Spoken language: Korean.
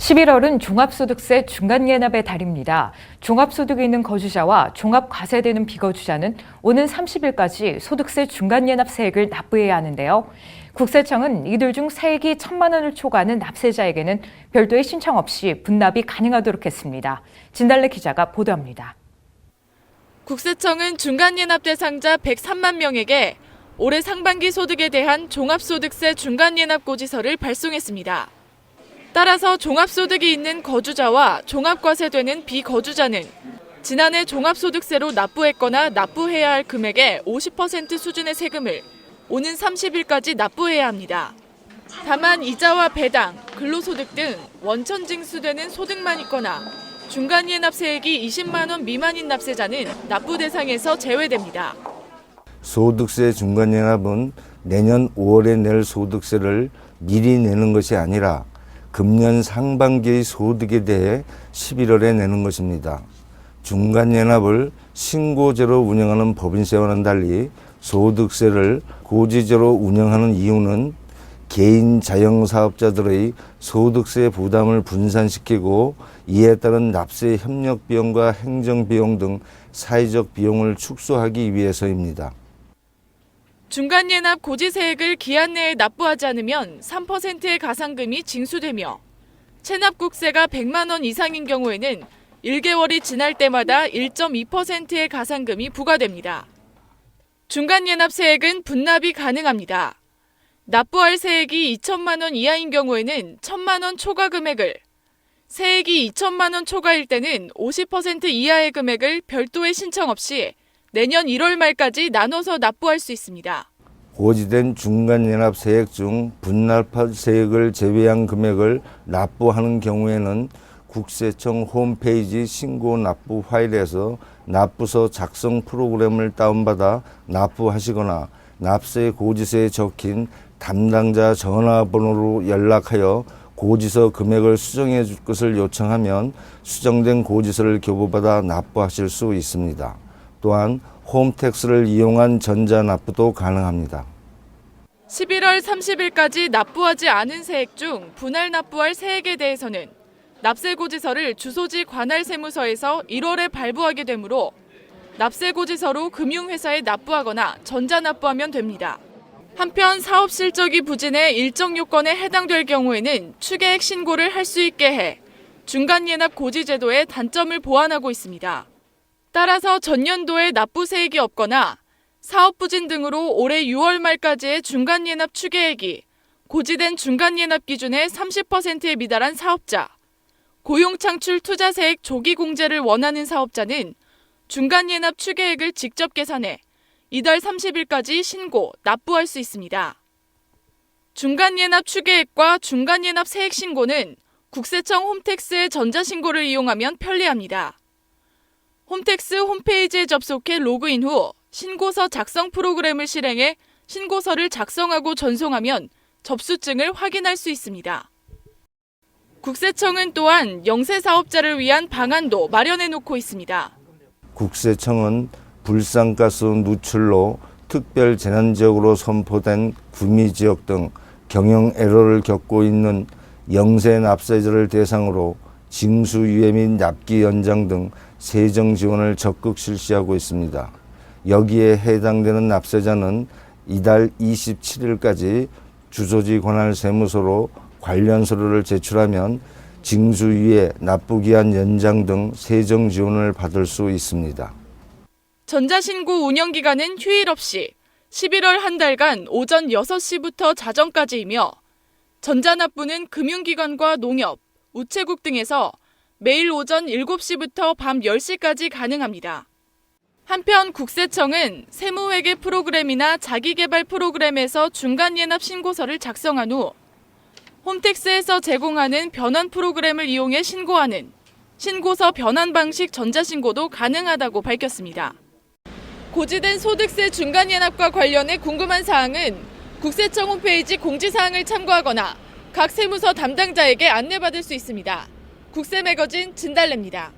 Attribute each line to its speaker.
Speaker 1: 11월은 종합소득세 중간예납의 달입니다. 종합소득이 있는 거주자와 종합과세되는 비거주자는 오는 30일까지 소득세 중간예납 세액을 납부해야 하는데요. 국세청은 이들 중 세액이 1,000만 원을 초과하는 납세자에게는 별도의 신청 없이 분납이 가능하도록 했습니다. 진달래 기자가 보도합니다.
Speaker 2: 국세청은 중간예납 대상자 103만 명에게 올해 상반기 소득에 대한 종합소득세 중간예납 고지서를 발송했습니다. 따라서 종합소득이 있는 거주자와 종합과세되는 비거주자는 지난해 종합소득세로 납부했거나 납부해야 할 금액의 50% 수준의 세금을 오는 30일까지 납부해야 합니다. 다만 이자와 배당, 근로소득 등 원천 징수되는 소득만 있거나 중간예납 세액이 20만 원 미만인 납세자는 납부 대상에서 제외됩니다.
Speaker 3: 소득세 중간예납은 내년 5월에 낼 소득세를 미리 내는 것이 아니라 금년 상반기의 소득에 대해 11월에 내는 것입니다. 중간예납을 신고제로 운영하는 법인세와는 달리 소득세를 고지제로 운영하는 이유는 개인 자영사업자들의 소득세 부담을 분산시키고 이에 따른 납세 협력 비용과 행정 비용 등 사회적 비용을 축소하기 위해서입니다.
Speaker 2: 중간예납 고지세액을 기한 내에 납부하지 않으면 3%의 가산금이 징수되며 체납국세가 100만 원 이상인 경우에는 1개월이 지날 때마다 1.2%의 가산금이 부과됩니다. 중간예납 세액은 분납이 가능합니다. 납부할 세액이 2천만 원 이하인 경우에는 1,000만 원 초과 금액을, 세액이 2천만 원 초과일 때는 50% 이하의 금액을 별도의 신청 없이 내년 1월 말까지 나눠서 납부할 수 있습니다.
Speaker 3: 고지된 중간예납 세액 중 분납할 세액을 제외한 금액을 납부하는 경우에는 국세청 홈페이지 신고 납부 파일에서 납부서 작성 프로그램을 다운받아 납부하시거나 납세 고지서에 적힌 담당자 전화번호로 연락하여 고지서 금액을 수정해 줄 것을 요청하면 수정된 고지서를 교부받아 납부하실 수 있습니다. 또한 홈택스를 이용한 전자납부도 가능합니다.
Speaker 2: 11월 30일까지 납부하지 않은 세액 중 분할 납부할 세액에 대해서는 납세고지서를 주소지 관할세무서에서 1월에 발부하게 되므로 납세고지서로 금융회사에 납부하거나 전자납부하면 됩니다. 한편 사업 실적이 부진해 일정 요건에 해당될 경우에는 추계액 신고를 할 수 있게 해 중간예납 고지제도의 단점을 보완하고 있습니다. 따라서 전년도에 납부세액이 없거나 사업 부진 등으로 올해 6월 말까지의 중간예납 추계액이 고지된 중간예납 기준의 30%에 미달한 사업자, 고용창출 투자세액 조기공제를 원하는 사업자는 중간예납 추계액을 직접 계산해 이달 30일까지 신고, 납부할 수 있습니다. 중간예납 추계액과 중간예납 세액 신고는 국세청 홈택스의 전자신고를 이용하면 편리합니다. 홈택스 홈페이지에 접속해 로그인 후 신고서 작성 프로그램을 실행해 신고서를 작성하고 전송하면 접수증을 확인할 수 있습니다. 국세청은 또한 영세사업자를 위한 방안도 마련해 놓고 있습니다.
Speaker 3: 국세청은 불상가스 누출로 특별 재난지역으로 선포된 구미지역 등 경영 애로를 겪고 있는 영세 납세자를 대상으로 징수유예 및 납기 연장 등 세정 지원을 적극 실시하고 있습니다. 여기에 해당되는 납세자는 이달 27일까지 주소지 관할세무서로 관련 서류를 제출하면 징수유예, 납부기한 연장 등 세정 지원을 받을 수 있습니다.
Speaker 2: 전자신고 운영기간은 휴일 없이 11월 한 달간 오전 6시부터 자정까지이며 전자납부는 금융기관과 농협, 우체국 등에서 매일 오전 7시부터 밤 10시까지 가능합니다. 한편 국세청은 세무회계 프로그램이나 자기개발 프로그램에서 중간예납 신고서를 작성한 후 홈택스에서 제공하는 변환 프로그램을 이용해 신고하는 신고서 변환 방식 전자신고도 가능하다고 밝혔습니다. 고지된 소득세 중간예납과 관련해 궁금한 사항은 국세청 홈페이지 공지사항을 참고하거나 각 세무서 담당자에게 안내받을 수 있습니다. 국세매거진 진달래입니다.